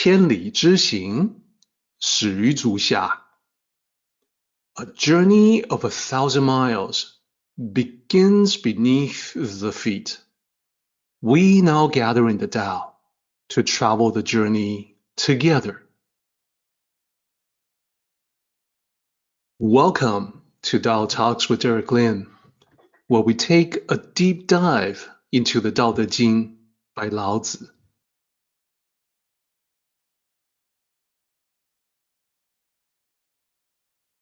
千里之行，始于足下。A journey of 1,000 miles begins beneath the feet. We now gather in the Tao to travel the journey together. Welcome to Tao Talks with Derek Lin, where we take a deep dive into the Tao Te Ching by Lao Tzu.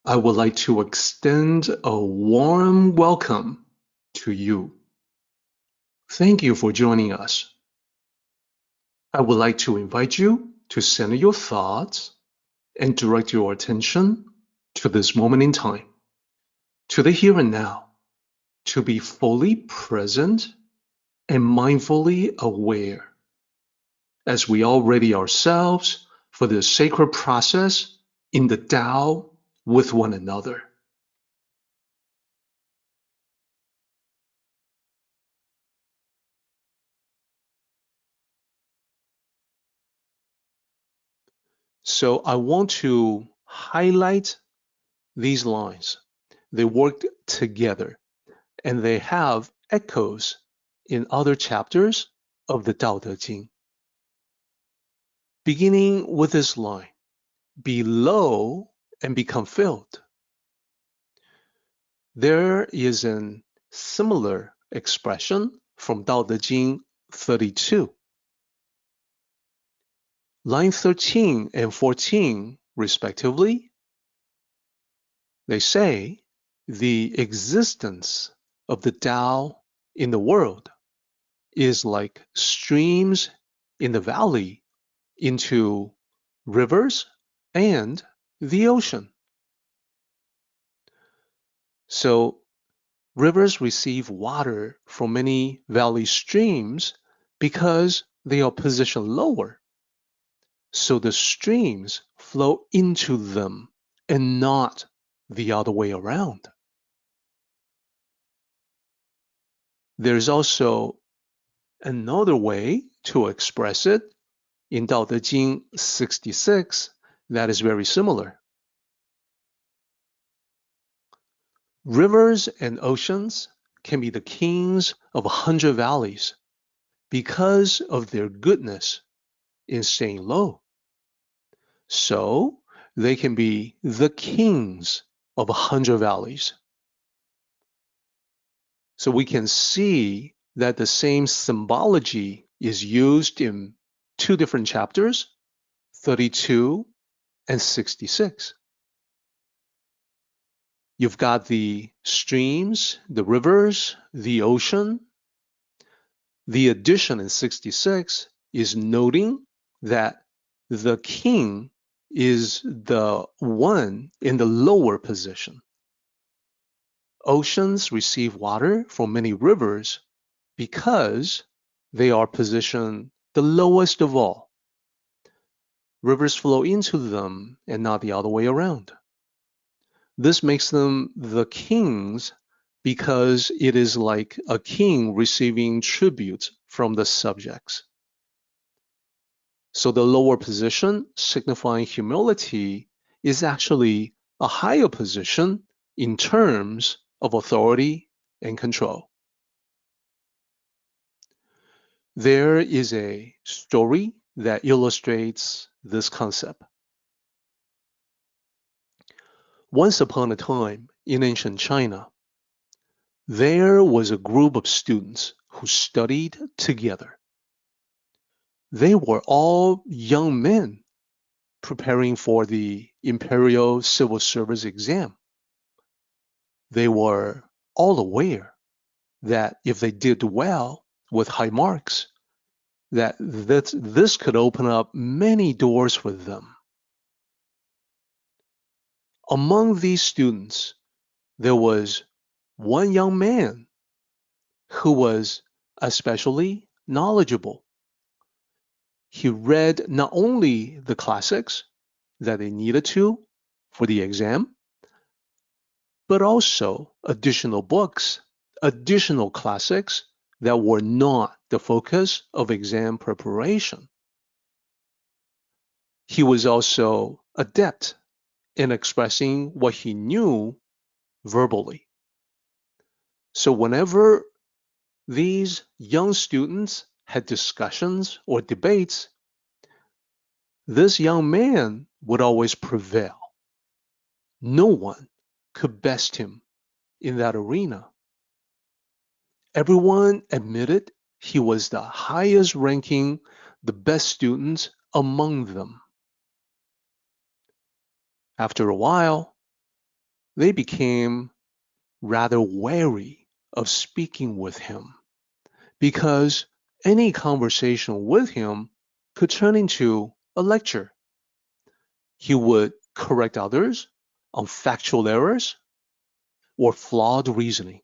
I would like to extend a warm welcome to you. Thank you for joining us. I would like to invite you to center your thoughts and direct your attention to this moment in time, to the here and now, to be fully present and mindfully aware as we all ready ourselves for this sacred process in the Tao with one another. So I want to highlight these lines. They work together and they have echoes in other chapters of the Tao Te Ching. Beginning with this line, be low and become filled. There is a similar expression from Tao Te Ching 32. Line 13 and 14, respectively, they say the existence of the Tao in the world is like streams in the valley into rivers and the ocean. So rivers receive water from many valley streams because they are positioned lower. So the streams flow into them and not the other way around. There's also another way to express it in Tao Te Ching 66 that is very similar. Rivers and oceans can be the kings of 100 valleys because of their goodness in staying low. So they can be the kings of 100 valleys. So we can see that the same symbology is used in two different chapters, 32 and 66. You've got the streams, the rivers, the ocean. The addition in 66 is noting that the king is the one in the lower position. Oceans receive water from many rivers because they are positioned the lowest of all. Rivers flow into them and not the other way around. This makes them the kings because it is like a king receiving tribute from the subjects. So the lower position, signifying humility, is actually a higher position in terms of authority and control. There is a story that illustrates this concept. Once upon a time in ancient China, there was a group of students who studied together. They were all young men preparing for the Imperial Civil Service exam. They were all aware that if they did well with high marks, that this could open up many doors for them. Among these students, there was one young man who was especially knowledgeable. He read not only the classics that they needed to for the exam, but also additional books, additional classics that were not the focus of exam preparation. He was also adept in expressing what he knew verbally. So whenever these young students had discussions or debates, this young man would always prevail. No one could best him in that arena. Everyone admitted he was the highest ranking, the best student among them. After a while, they became rather wary of speaking with him because any conversation with him could turn into a lecture. He would correct others on factual errors or flawed reasoning.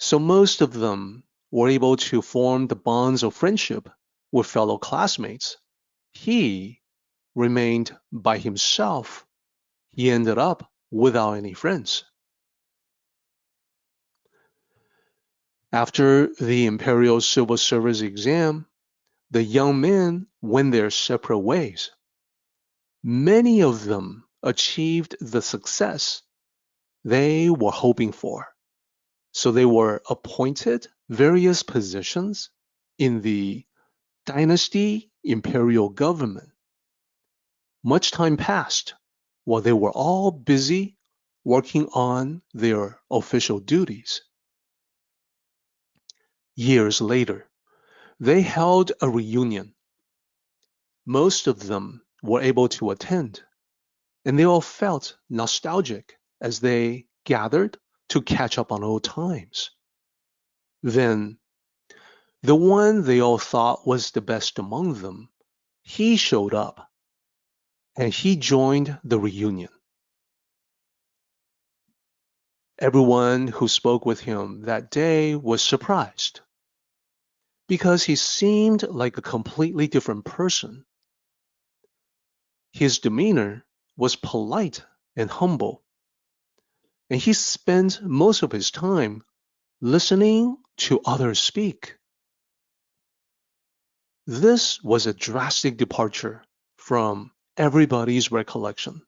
So most of them were able to form the bonds of friendship with fellow classmates. He remained by himself. He ended up without any friends. After the Imperial Civil Service exam, the young men went their separate ways. Many of them achieved the success they were hoping for. So they were appointed various positions in the dynasty imperial government. Much time passed while they were all busy working on their official duties. Years later, they held a reunion. Most of them were able to attend, and they all felt nostalgic as they gathered to catch up on old times. Then, the one they all thought was the best among them, he showed up, and he joined the reunion. Everyone who spoke with him that day was surprised because he seemed like a completely different person. His demeanor was polite and humble, and he spent most of his time listening to others speak. This was a drastic departure from everybody's recollection.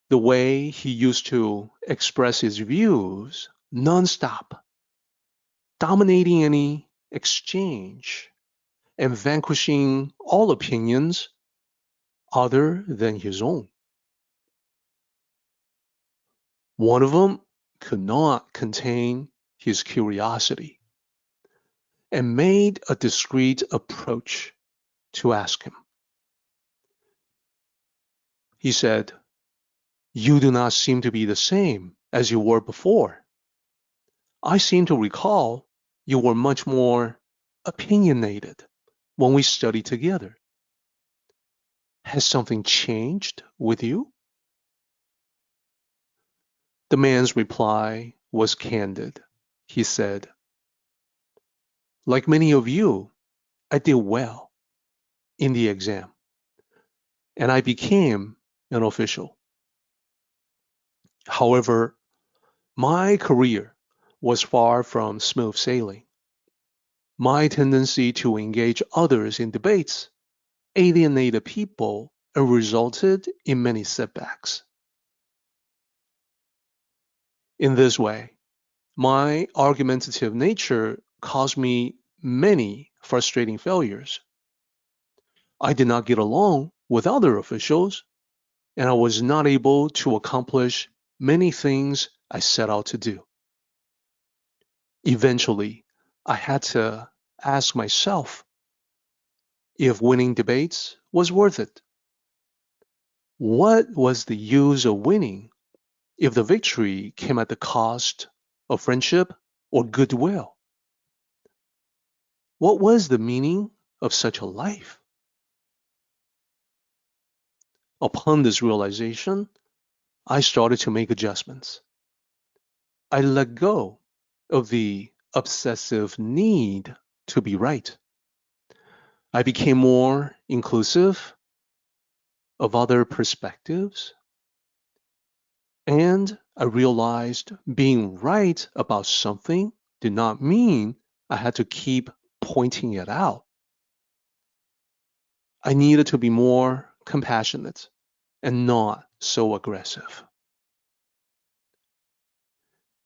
The way he used to express his views nonstop, dominating any exchange and vanquishing all opinions other than his own. One of them could not contain his curiosity and made a discreet approach to ask him. He said, "You do not seem to be the same as you were before. I seem to recall you were much more opinionated when we studied together. Has something changed with you?" The man's reply was candid. He said, "Like many of you, I did well in the exam, and I became an official. However, my career was far from smooth sailing. My tendency to engage others in debates alienated people and resulted in many setbacks. In this way, my argumentative nature caused me many frustrating failures. I did not get along with other officials, and I was not able to accomplish many things I set out to do. Eventually, I had to ask myself if winning debates was worth it. What was the use of winning if the victory came at the cost of friendship or goodwill? What was the meaning of such a life?" Upon this realization, I started to make adjustments. I let go of the obsessive need to be right. I became more inclusive of other perspectives, and I realized being right about something did not mean I had to keep pointing it out. I needed to be more compassionate and not so aggressive.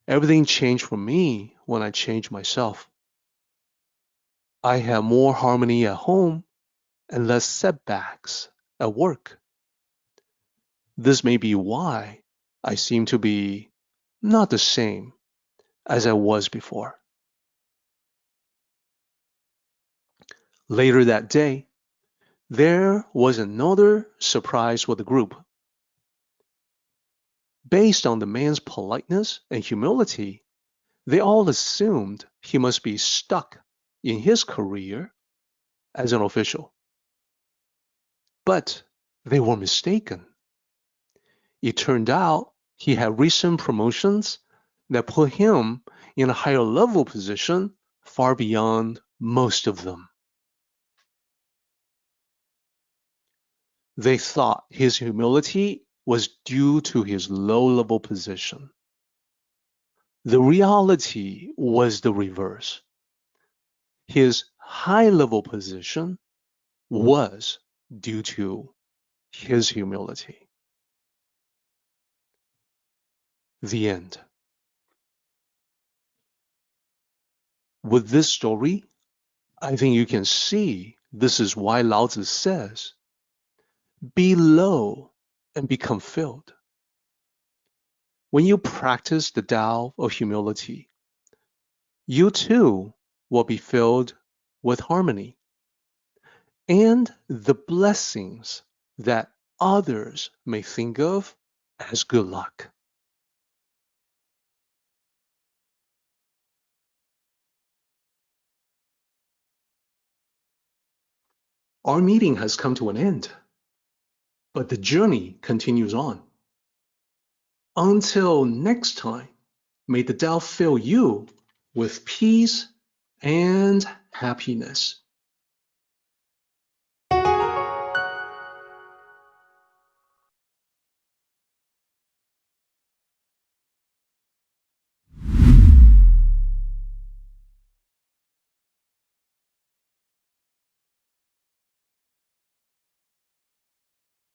Everything changed for me when I changed myself. I had more harmony at home and less setbacks at work. This may be why I seem to be not the same as I was before. Later that day, there was another surprise for the group. Based on the man's politeness and humility, they all assumed he must be stuck in his career as an official. But they were mistaken. It turned out he had recent promotions that put him in a higher level position far beyond most of them. They thought his humility was due to his low-level position. The reality was the reverse. His high-level position was due to his humility. The end. With this story, I think you can see this is why Lao Tzu says, be low and become filled. When you practice the Tao of humility, you too will be filled with harmony and the blessings that others may think of as good luck. Our meeting has come to an end, but the journey continues on. Until next time, may the Tao fill you with peace and happiness.